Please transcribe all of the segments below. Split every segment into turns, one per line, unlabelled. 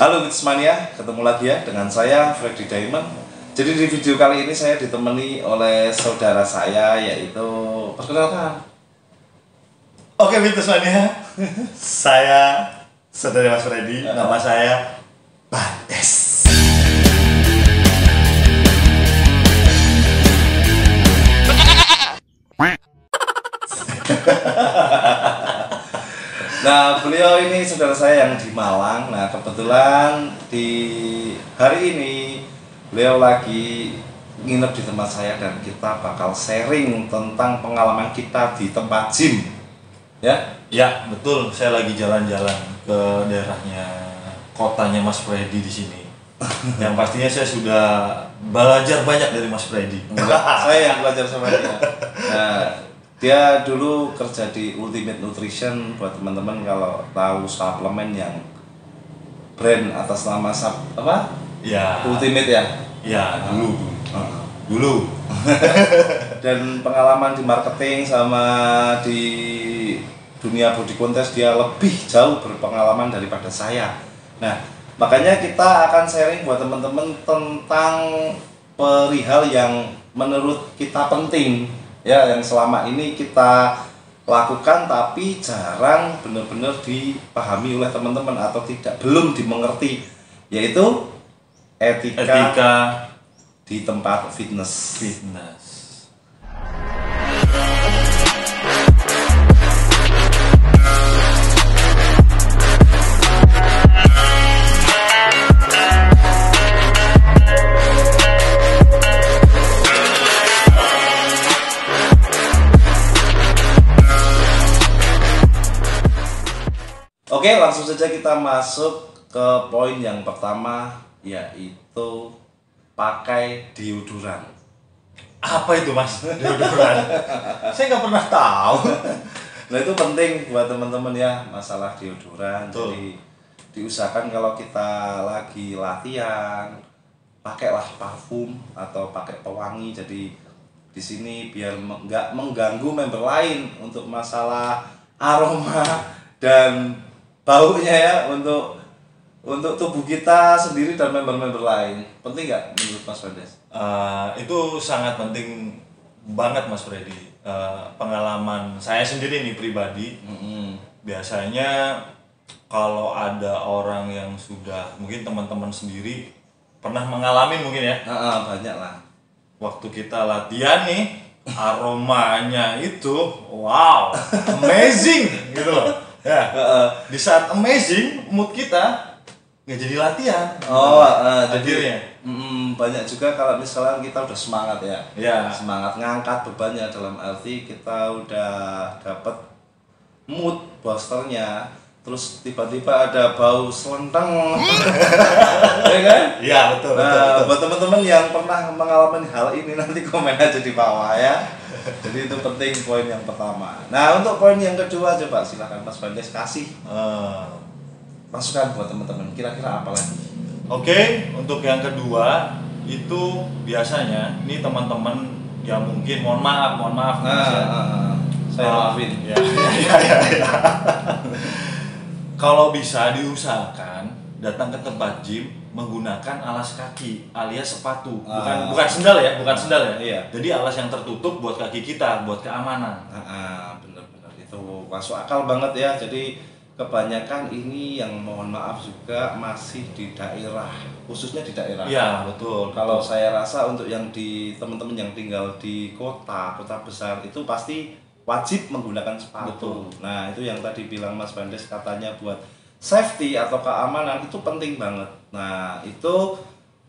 Halo Witsmania, ketemu lagi ya dengan saya Freddy Diamond. Jadi di video kali ini saya ditemani oleh saudara saya, yaitu perkenalkan.
Oke Witsmania, saya saudara Mas Freddy, nama saya Bandes.
Nah, beliau ini saudara saya yang di Malang. Nah, kebetulan di hari ini beliau lagi nginep di tempat saya dan kita bakal sharing tentang pengalaman kita di tempat gym. Ya?
Ya betul, saya lagi jalan-jalan ke daerahnya kotanya Mas Freddy di sini. Yang pastinya saya sudah belajar banyak dari Mas Freddy.
Saya yang belajar sama dia. Nah, dia dulu kerja di Ultimate Nutrition. Buat teman-teman kalau tahu suplemen yang brand atas nama apa?
Ya.
Ultimate ya?
Ya, dulu.
Dan pengalaman di marketing sama di dunia body contest dia lebih jauh berpengalaman daripada saya. Nah, makanya kita akan sharing buat teman-teman tentang perihal yang menurut kita penting, ya, yang selama ini kita lakukan tapi jarang benar-benar dipahami oleh teman-teman atau belum dimengerti, yaitu etika di tempat fitness. Oke, langsung saja kita masuk ke poin yang pertama, yaitu pakai deodoran.
Apa itu Mas? Deodoran? Saya nggak pernah tahu.
Nah, itu penting buat teman-teman ya, masalah deodoran.
Betul.
Jadi diusahakan kalau kita lagi latihan, pakailah parfum atau pakai pewangi. Jadi di sini biar nggak mengganggu member lain untuk masalah aroma dan baunya ya, untuk tubuh kita sendiri dan member-member lain. Penting nggak menurut Mas Bandes?
Itu sangat penting banget Mas Freddy. Pengalaman saya sendiri nih pribadi, biasanya kalau ada orang yang sudah, mungkin teman-teman sendiri pernah mengalami mungkin ya,
Banyak lah.
waktu kita latihan nih, aromanya itu wow, amazing gitu loh ya. Di saat amazing, mood kita nggak jadi latihan.
Jadi banyak juga kalau misalnya kita udah semangat
ya,
semangat ngangkat bebannya, dalam arti kita udah dapet mood boosternya, terus tiba-tiba ada bau selenteng. Ya kan?
Iya betul.
Buat teman-teman yang pernah mengalami hal ini, nanti komen aja di bawah ya. Jadi itu penting, poin yang pertama. Nah, untuk poin yang kedua, coba silakan Mas Bandes kasih masukan buat teman-teman, kira-kira apa lagi?
Oke, untuk yang kedua itu biasanya ini teman-teman ya mungkin mohon maaf
saya maafin
ya. Kalau bisa diusahakan datang ke tempat gym menggunakan alas kaki alias sepatu, bukan sendal ya,
Iya.
Jadi alas yang tertutup buat kaki kita, buat keamanan.
Bener-bener itu masuk akal banget ya. Jadi kebanyakan ini yang mohon maaf juga masih di daerah, khususnya di daerah.
Iya betul.
Kalau saya rasa untuk yang di teman-teman yang tinggal di kota besar itu pasti wajib menggunakan sepatu.
Betul.
Nah, itu yang tadi bilang Mas Bandes, katanya buat safety atau keamanan itu penting banget. Nah, itu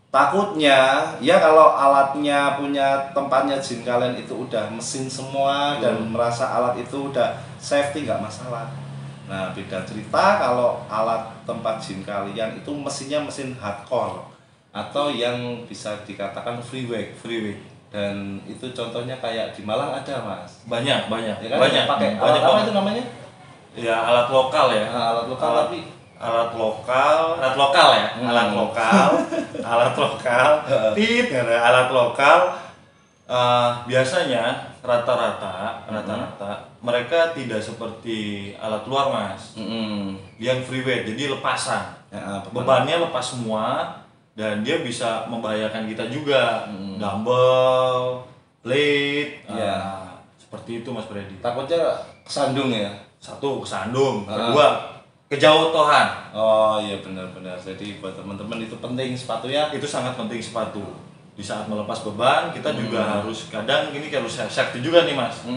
takutnya ya kalau alatnya punya tempatnya gym kalian itu udah mesin semua dan merasa alat itu udah safety, nggak masalah. Nah, beda cerita kalau alat tempat gym kalian itu mesinnya mesin hardcore atau yang bisa dikatakan free weight. Dan itu contohnya kayak di Malang ada, Mas.
Banyak.
Ya kan?
Banyak.
Pakai
Banyak
alat apa
banget.
itu namanya?
Ya alat lokal ya.
Alat lokal tapi
alat lokal ya. Alat lokal. Alat lokal. Biasanya rata-rata mereka tidak seperti alat luar mas, yang free weight, jadi lepasan, bebannya lepas semua dan dia bisa membahayakan kita juga, dumbbell, plate, seperti itu mas Freddy.
Takutnya kesandung ya?
Satu kesandung, kedua kejauhan.
Oh iya benar-benar. Jadi buat teman-teman itu penting sepatu ya.
Itu sangat penting sepatu. Di saat melepas beban kita juga harus kadang ini harus safety juga nih mas.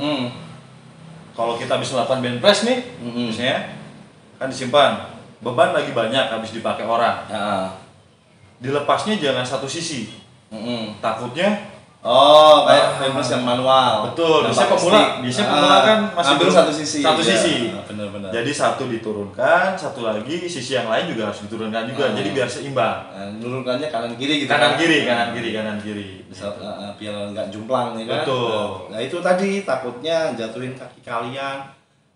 Kalau kita habis melakukan bench press nih, misalnya kan disimpan, beban lagi banyak habis dipakai orang. Dilepasnya jangan satu sisi. Takutnya
kayak famous yang manual.
Betul. Biasanya pemula kan masih
ambil satu sisi.
Benar-benar. Jadi satu diturunkan, satu lagi sisi yang lain juga harus diturunkan juga. Jadi biar seimbang.
Nurunkannya kanan kiri gitu.
Kanan kiri.
Biar nggak jumplang ya kan.
Betul.
Nah itu tadi takutnya jatuhin kaki kalian.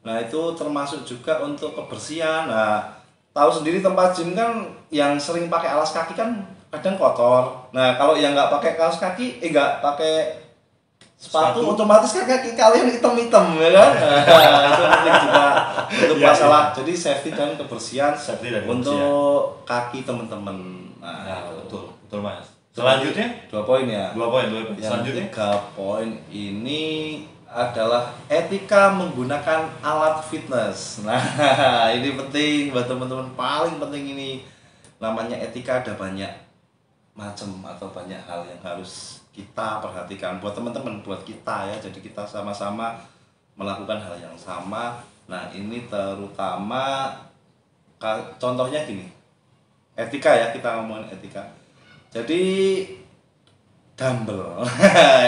Nah itu termasuk juga untuk kebersihan. Nah tahu sendiri tempat gym kan yang sering pakai alas kaki kan kadang kotor. Nah kalau yang nggak pakai kaos kaki, nggak pakai sepatu, otomatis kan kaki kalian hitam-hitam ya kan. Itu penting juga untuk masalah. Jadi safety dan kebersihan untuk kaki teman-teman.
Nah betul mas. Selanjutnya
2 poin ya.
2 poin.
Selanjutnya 3 poin ini adalah etika menggunakan alat fitness. Nah ini penting buat teman-teman, paling penting ini. Namanya etika ada banyak macam atau banyak hal yang harus kita perhatikan buat teman-teman, buat kita ya. Jadi kita sama-sama melakukan hal yang sama. Nah ini terutama contohnya gini, etika ya, kita ngomongin etika. Jadi dumbbell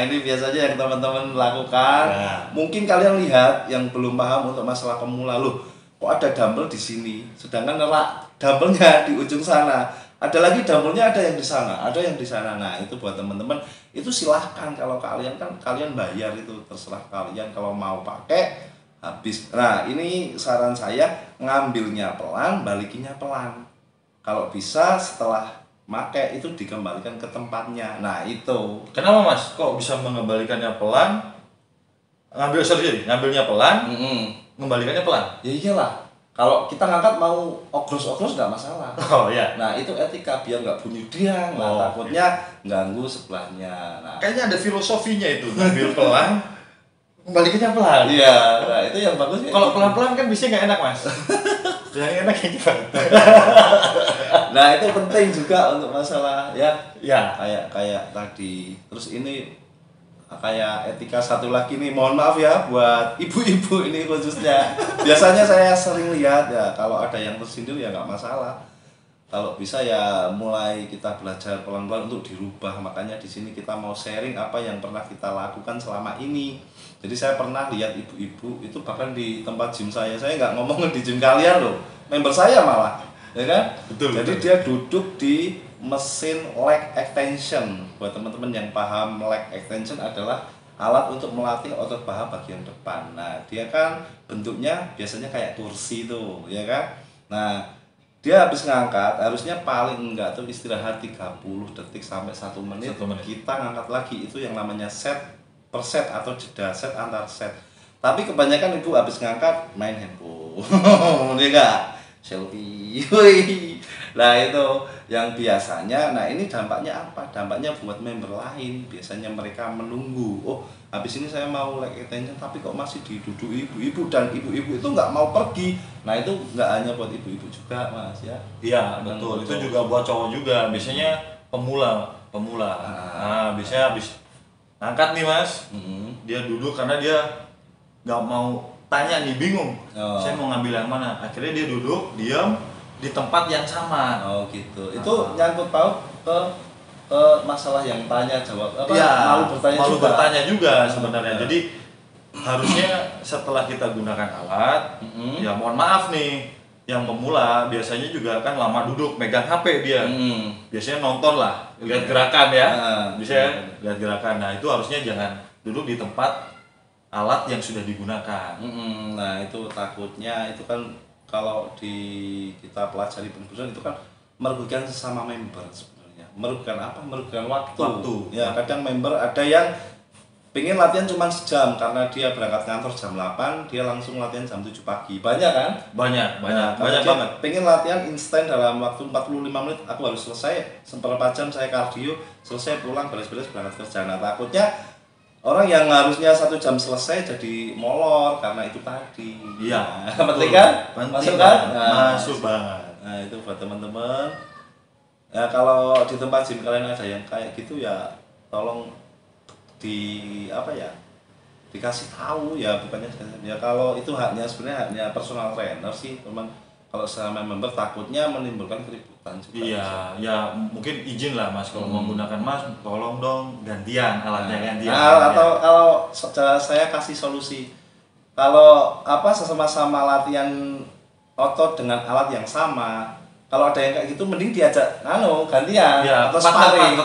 ini biasanya yang teman-teman lakukan. Mungkin kalian lihat yang belum paham untuk masalah pemula, loh kok ada dumbbell di sini, sedangkan dumbbellnya di ujung sana. Ada lagi dumbbellnya, ada yang di sana, ada yang di sana. Nah itu buat teman-teman, itu silahkan. Kalau kalian kan kalian bayar, itu terserah kalian kalau mau pakai habis. Nah ini saran saya, ngambilnya pelan, balikinnya pelan. Kalau bisa setelah pakai itu dikembalikan ke tempatnya. Nah itu.
Kenapa mas? Kok bisa mengembalikannya pelan? Ngambilnya pelan, mengembalikannya pelan.
Ya iyalah. Kalau kita ngangkat mau ogros-ogros nggak masalah.
Oh iya.
Nah itu etika, biar nggak bunyi diang. Nah takutnya ganggu sebelahnya. Nah
kayaknya ada filosofinya itu. Ngambil pelan, kembalikannya pelan.
Iya. Nah itu yang bagus.
Kalau pelan-pelan kan biasanya nggak enak mas. Yang enak kayak gimana?
Nah itu penting juga untuk masalah ya. Kayak tadi. Terus ini kayak etika satu lagi nih, mohon maaf ya buat ibu-ibu ini khususnya. Biasanya saya sering lihat ya, kalau ada yang tersindir ya nggak masalah. Kalau bisa ya mulai kita belajar pelan-pelan untuk dirubah. Makanya di sini kita mau sharing apa yang pernah kita lakukan selama ini. Jadi saya pernah lihat ibu-ibu itu bahkan di tempat gym saya nggak ngomongin di gym kalian loh, member saya malah, ya kan?
Betul.
Jadi dia duduk di mesin leg extension. Buat teman-teman yang paham, leg extension adalah alat untuk melatih otot paha bagian depan. Nah dia kan bentuknya biasanya kayak kursi tuh, ya kan? Nah dia habis ngangkat, harusnya paling enggak tuh istirahat 30 detik sampai 1 menit. Kita ngangkat lagi, itu yang namanya set per set atau jeda set antar set. Tapi kebanyakan ibu habis ngangkat main handphone. Dia enggak selfie. Nah itu yang biasanya. Nah ini dampaknya apa? Dampaknya buat member lain. Biasanya mereka menunggu, oh habis ini saya mau leg extension tapi kok masih diduduk ibu-ibu, dan ibu-ibu itu nggak mau pergi. Nah itu nggak hanya buat ibu-ibu juga mas ya.
Iya betul. Itu juga buat cowok juga. Biasanya pemula. Nah biasanya habis angkat nih mas, dia duduk karena dia nggak mau tanya nih, bingung. Saya mau ngambil yang mana? Akhirnya dia duduk, diam di tempat yang sama.
Oh gitu. Itu nyangkut paut ke masalah yang tanya jawab apa?
Ya,
malu
bertanya juga sebenarnya. Jadi harusnya setelah kita gunakan alat, ya mohon maaf nih, yang pemula biasanya juga kan lama duduk megang HP dia. Biasanya nonton lah, lihat gerakan ya. Biasanya lihat gerakan. Nah, itu harusnya jangan duduk di tempat alat yang sudah digunakan.
Nah, itu takutnya itu kan kalau kita pelajari pengurus itu kan merugikan sesama member sebenarnya. Merugikan apa? Merugikan waktu. Ya, kadang member ada yang pengen latihan cuma sejam karena dia berangkat kantor jam 8, dia langsung latihan jam 7 pagi. Banyak kan?
Banyak
Nah,
banget.
pengen latihan instan dalam waktu 45 menit, aku harus selesai, seperempat jam saya kardio, selesai pulang beres-beres berangkat kerja. Nah, takutnya orang yang harusnya 1 jam selesai jadi molor karena itu tadi.
Iya,
Nah, penting kan? Masuk kan? Nah,
Masuk banget.
Nah, itu buat teman-teman. Ya kalau di tempat gym kalian ada yang kayak gitu ya tolong dikasih tahu ya, bukannya ya kalau itu sebenarnya haknya personal trainer sih, teman. Kalau sama member takutnya menimbulkan keributan juga.
Iya, ya mungkin izin lah Mas kalau menggunakan Mas, tolong dong gantian alatnya gantian.
Nah, atau kalau saya kasih solusi. Kalau sesama-sama latihan otot dengan alat yang sama, kalau ada yang kayak gitu mending diajak gantian
ya,
atau sparring.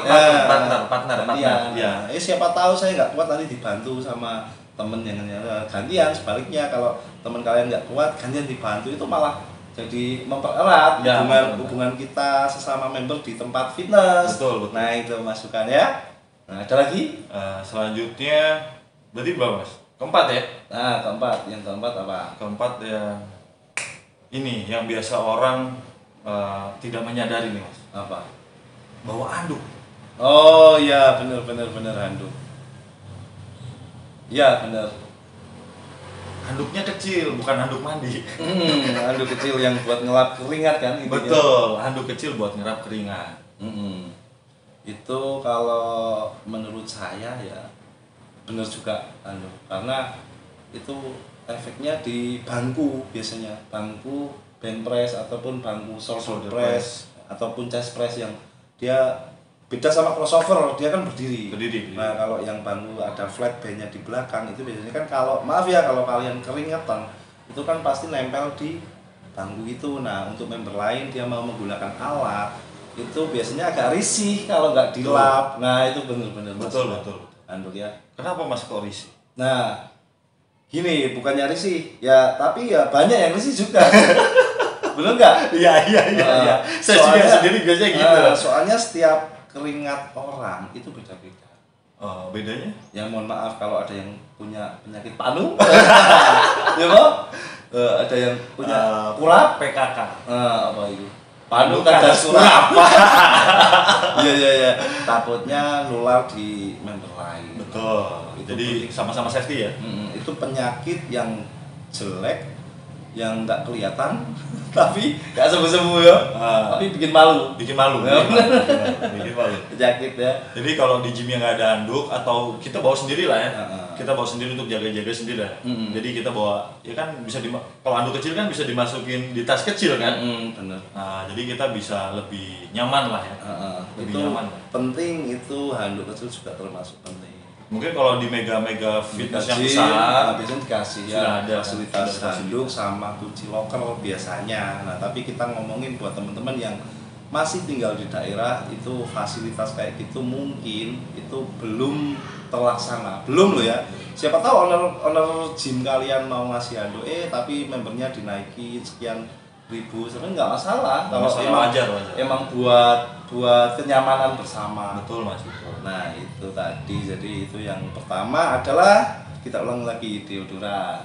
Partner.
Ya. Siapa tahu saya nggak kuat nanti dibantu sama temen yang gantian. Sebaliknya kalau teman kalian nggak kuat gantian dibantu, itu malah jadi mempererat hubungan kita sesama member di tempat fitness.
Betul.
Nah, itu masukan ya. Nah, ada lagi?
Selanjutnya berarti berapa Mas? Keempat ya?
Nah, yang keempat apa?
Keempat yang ini yang biasa orang tidak menyadari nih Mas.
Apa?
Bawa anduk.
Oh ya, bener handuk. Ya bener.
Handuknya kecil, bukan handuk mandi.
Handuk kecil yang buat ngelap keringat kan?
Betul, handuk kecil buat ngelap keringat.
Itu kalau menurut saya ya bener juga handuk, karena itu efeknya di bangku biasanya, bangku bench press ataupun bangku shoulder press ataupun chest press yang dia beda sama crossover, dia kan berdiri. Nah, kalau yang bangku ada flat bandnya di belakang itu biasanya kan kalau kalian keringetan itu kan pasti nempel di bangku itu. Nah, untuk member lain dia mau menggunakan alat itu biasanya agak risih kalau nggak dilap. Nah, itu bener-bener
betul.
Handuk ya.
Kenapa Mas kok risih?
Nah, gini, bukannya risih ya, tapi ya banyak yang risih juga. Bener nggak?
Iya. Saya juga sendiri biasanya gitu.
Soalnya setiap keringat orang itu beda-beda.
Oh, bedanya?
Ya mohon maaf kalau ada yang punya penyakit panu. Ya Bang? Ada yang punya
kurap PKK.
Apa itu? Panu kada surap. Iya. Takutnya nular di member lain.
Betul. Jadi sama-sama safety ya.
Itu penyakit yang jelek, yang nggak kelihatan tapi nggak sembuh ya, tapi bikin malu. Penyakit ya.
Jadi kalau di gym yang nggak ada handuk atau kita bawa sendiri lah ya, kita bawa sendiri untuk jaga-jaga sendiri lah. Jadi kita bawa, ya kan bisa kalau handuk kecil kan bisa dimasukin di tas kecil kan.
Bener.
Nah, jadi kita bisa lebih nyaman lah ya.
Lebih nyaman. Penting itu handuk kecil juga termasuk penting.
Mungkin kalau di mega fitness yang besar
biasanya dikasih ya ada fasilitas handuk sama kunci locker biasanya. Nah, tapi kita ngomongin buat teman-teman yang masih tinggal di daerah, itu fasilitas kayak gitu mungkin itu belum terlaksana. Belum loh ya. Siapa tahu owner gym kalian mau ngasih handuk tapi membernya dinaikin sekian ribu, sebenarnya nggak masalah kalau emang buat kenyamanan bersama.
Betul Mas, betul.
Nah, itu tadi, jadi itu yang pertama adalah kita ulang lagi, deodoran.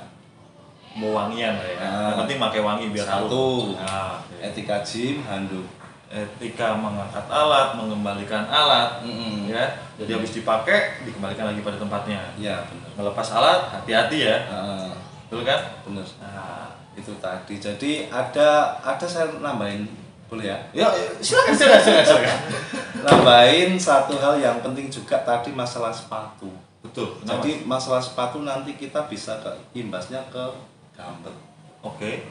Mau wangian lah ya. Yang penting pakai wangi biar
satu. Etika gym, handuk.
Etika mengangkat alat, mengembalikan alat, ya. Jadi habis dipakai dikembalikan lagi pada tempatnya.
Ya benar.
Melepas alat hati-hati ya. Betul kan?
Benar. Nah, itu tadi. Jadi ada saya nambahin, boleh ya?
Ya, silakan.
Nambahin satu hal yang penting juga tadi, masalah sepatu.
Betul.
Jadi masalah sepatu nanti kita bisa imbasnya ke dumbbell.
Oke.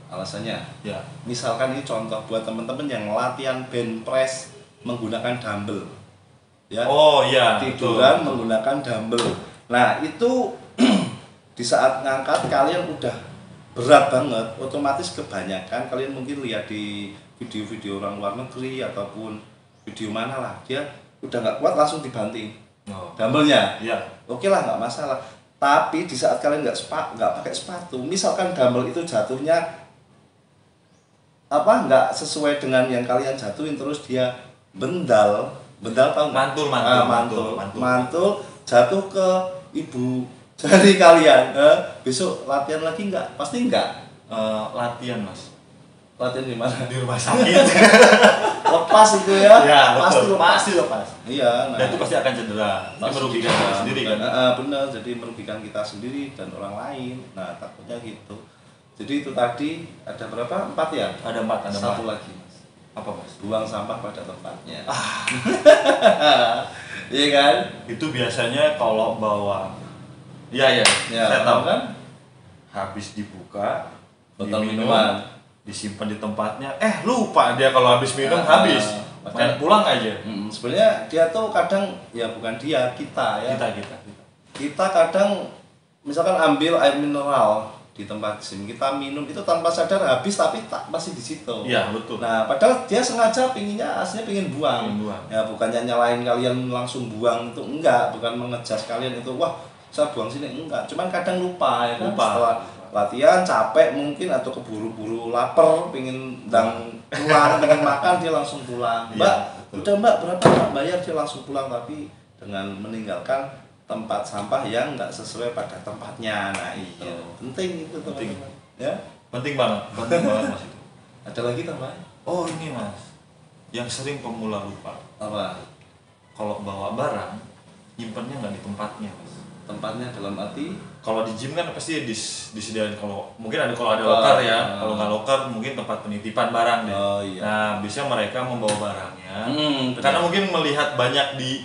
Alasannya?
Ya.
Misalkan ini contoh buat teman-teman yang latihan bench press menggunakan dumbbell. Ya.
Oh iya.
Tiduran menggunakan dumbbell. Nah, itu di saat ngangkat kalian udah berat banget, otomatis kebanyakan kalian mungkin lihat di video-video orang luar negeri ataupun video mana lah, dia udah nggak kuat langsung dibanting dumbbellnya.
Ya.
Oke lah, nggak masalah. Tapi di saat kalian nggak pakai sepatu, misalkan dumbbell itu jatuhnya nggak sesuai dengan yang kalian jatuhin, terus dia bendal tahu nggak?
Mantul.
jatuh ke ibu dari kalian, besok latihan lagi enggak? Pasti enggak.
Latihan mas.
Latihan di mana?
Di rumah sakit.
Lepas itu ya?
Ya
pasti
betul.
lepas.
Pasti lepas.
Iya. Nah,
Dan itu pasti akan cedera. Ini
pasti
merugikan
juga,
kita sendiri kan.
benar, jadi merugikan kita sendiri dan orang lain. Nah takutnya gitu. Jadi itu tadi ada berapa? 4 ya?
Ada 4, ada 4.
Satu lagi mas.
Apa mas?
Buang sampah pada tempatnya. Iya kan?
Itu biasanya kalau bawa. Iya.
Ya,
Saya tahu
kan?
Habis dibuka,
Botol
diminum,
minuman.
disimpan di tempatnya. Lupa dia kalau habis minum habis. Main pulang aja.
Sebenarnya dia tuh kadang ya bukan dia, kita ya. Kita kadang misalkan ambil air mineral di tempat gym, kita minum itu tanpa sadar habis tapi masih di situ.
Iya betul.
Nah padahal dia sengaja pinginnya aslinya pingin buang. Ya bukannya nyalain kalian langsung buang itu enggak, bukan mengejas kalian itu wah saya buang sini enggak. Cuman kadang lupa ya kan. Setelah latihan capek mungkin atau keburu-buru lapar pingin pulang pengen makan dia langsung pulang. Mbak udah mbak berapa mbak bayar, dia langsung pulang tapi dengan meninggalkan tempat sampah yang nggak sesuai pada tempatnya. Nah itu penting itu teman-teman ya,
penting banget mas itu.
Ada lagi tambah?
Oh ini mas, yang sering pemula lupa
Apa?
Kalau bawa barang nyimpennya nggak di tempatnya mas.
Tempatnya dalam arti?
Kalau di gym kan pasti disediain, kalau ada loker ya. Kalau nggak loker mungkin tempat penitipan barang deh.
Iya.
Nah biasanya mereka membawa barangnya karena mungkin melihat banyak di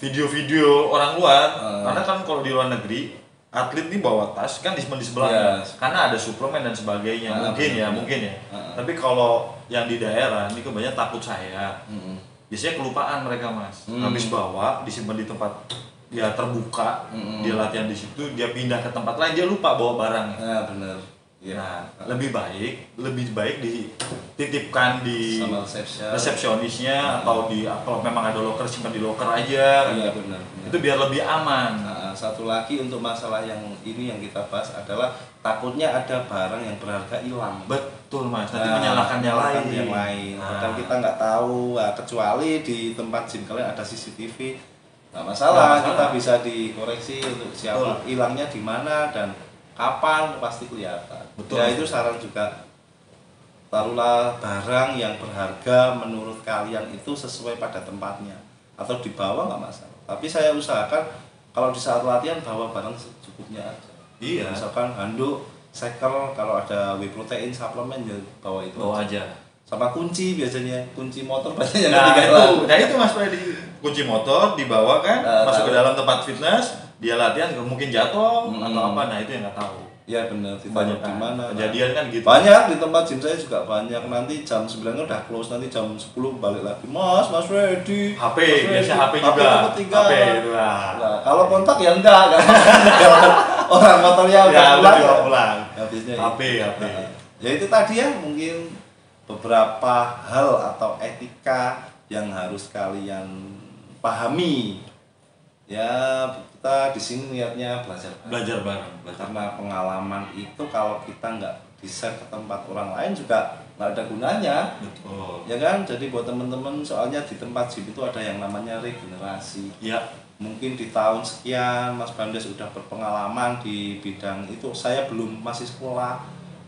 video-video orang luar. Karena kan kalau di luar negeri atlet nih bawa tas kan di sebelah karena ada suplemen dan sebagainya. Mungkin ya. Tapi kalau yang di daerah ini kebanyakan takut saya. Biasanya kelupaan mereka mas. Habis bawa disimpan di tempat dia terbuka, dia latihan di situ, dia pindah ke tempat lain, dia lupa bawa barangnya.
Nah benar. Ya.
Nah lebih baik dititipkan di resepsionisnya atau kalau memang ada loker simpan di loker aja.
Iya benar.
Itu biar lebih aman.
Nah, satu lagi untuk masalah yang kita bahas adalah takutnya ada barang yang berharga hilang.
Betul mas, nanti menyalahkan yang lain.
Padahal kita nggak tahu, kecuali di tempat gym kalian ada CCTV. Nggak masalah, kita bisa dikoreksi untuk siapa hilangnya di mana dan kapan pasti kelihatan.
Betul.
Ya itu saran juga. Taruhlah barang yang berharga menurut kalian itu sesuai pada tempatnya atau dibawa nggak masalah. Tapi saya usahakan kalau di saat latihan bawa barang secukupnya aja.
Iya.
Misalkan handuk, shaker, kalau ada whey protein, suplemen ya bawa itu.
Bawa aja.
Sama kunci biasanya, kunci motor banyak yang
itu mas Freddy, kunci motor dibawa kan, masuk ke dalam tempat fitness, dia latihan mungkin jatuh atau apa, nah itu yang nggak tahu.
Ya benar,
banyak
di mana
kejadian kan gitu.
Banyak di tempat gym saya juga banyak, nanti jam 9 udah close, nanti jam 10 balik lagi. Mas Freddy.
HP juga. HP itu lah.
Nah, kalau kontak ya enggak orang motornya udah
pulang.
Habisnya
HP.
Ya itu tadi ya mungkin beberapa hal atau etika yang harus kalian pahami. Ya kita di sini niatnya belajar bareng. Karena pengalaman itu kalau kita nggak di-share ke tempat orang lain juga nggak ada gunanya.
Betul.
Ya kan, jadi buat teman-teman soalnya di tempat gym itu ada yang namanya regenerasi.
Ya.
Mungkin di tahun sekian Mas Bandes sudah berpengalaman di bidang itu, saya belum, masih sekolah.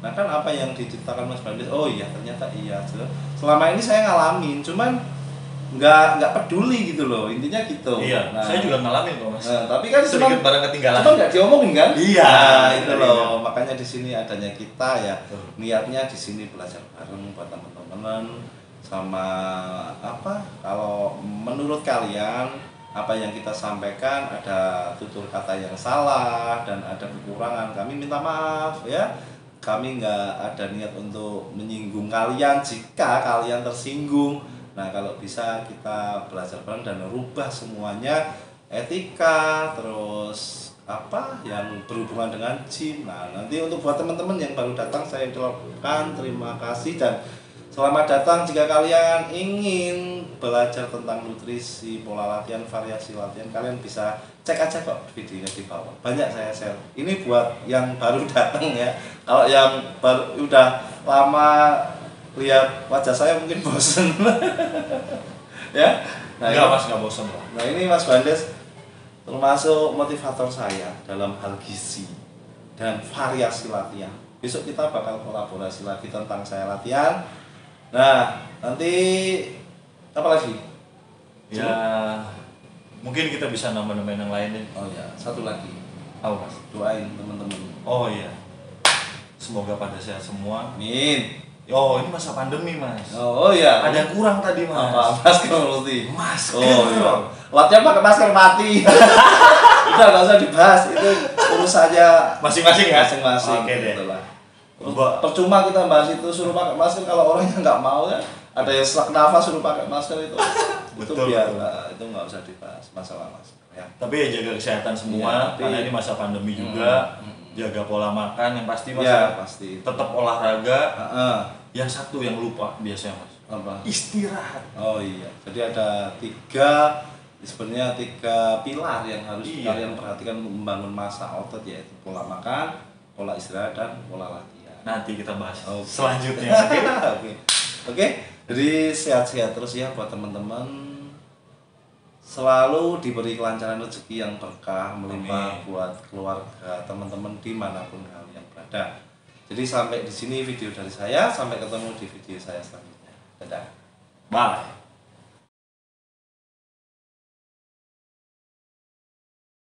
Nah kan apa yang diceritakan Mas Bandes, oh iya ternyata iya. Selama ini saya ngalamin, cuman nggak peduli gitu loh, intinya gitu.
Iya. Nah, saya juga ngalamin kok mas.
Tapi kan
sedikit barang ketinggalan.
Cuma nggak diomongin kan?
Iya.
Nah, itu loh. Makanya di sini adanya kita ya. Niatnya di sini belajar bareng buat teman-teman. Sama apa? Kalau menurut kalian apa yang kita sampaikan ada tutur kata yang salah dan ada kekurangan, kami minta maaf ya. Kami nggak ada niat untuk menyinggung kalian jika kalian tersinggung. Nah kalau bisa kita belajar bareng dan rubah semuanya, etika, terus apa yang berhubungan dengan gym. Nah nanti untuk buat teman-teman yang baru datang saya ucapkan terima kasih dan selamat datang. Jika kalian ingin belajar tentang nutrisi, pola latihan, variasi latihan, kalian bisa cek aja kok videonya di bawah. Banyak saya share. Ini buat yang baru datang ya. Kalau yang baru udah lama lihat wajah saya mungkin bosen. Ya. Nah,
enggak mas, enggak bosen lah.
Nah ini Mas Bandes termasuk motivator saya dalam hal gizi dan variasi latihan. Besok kita bakal kolaborasi lagi tentang saya latihan. Nah, nanti apa lagi?
Ya, mungkin kita bisa nambah-nambahin yang lain deh.
Oh ya, satu lagi.
Apa mas?
Doain teman-teman.
Oh iya. Semoga pada sehat semua.
Amin.
Oh ini masa pandemi mas.
Oh iya.
Ada yang kurang tadi mas.
Apa? Masker mesti.
Masker.
Oh iya. Latihan pakai masker mati. Udah nggak usah dibahas, itu urusannya
Masing-masing ya.
Masing-masing.
Oke deh.
Gitu lah. Percuma kita bahas itu suruh pakai masker kalau orangnya nggak mau ya. Ada yang sesak nafas suruh pakai masker itu.
Betul,
itu biar
betul.
itu nggak usah dibahas masalah masker ya.
Tapi ya jaga kesehatan semua
Iya,
karena ini masa pandemi juga. Jaga pola makan yang pasti mas.
Ya pasti.
Tetap olahraga.
Heeh.
Yang satu yang lupa biasanya mas.
Apa?
Istirahat.
Oh iya. Jadi ada tiga pilar yang harus
Iya.
kalian perhatikan untuk membangun massa otot, yaitu pola makan, pola istirahat, dan pola latihan.
Nanti kita bahas
Oke.
selanjutnya.
Oke. Jadi sehat-sehat terus ya buat teman-teman. Selalu diberi kelancaran rezeki yang berkah melimpah
Amin.
buat keluarga teman-teman dimanapun kalian berada. Jadi sampai di sini video dari saya. Sampai ketemu di video saya selanjutnya. Dadah.
Bye.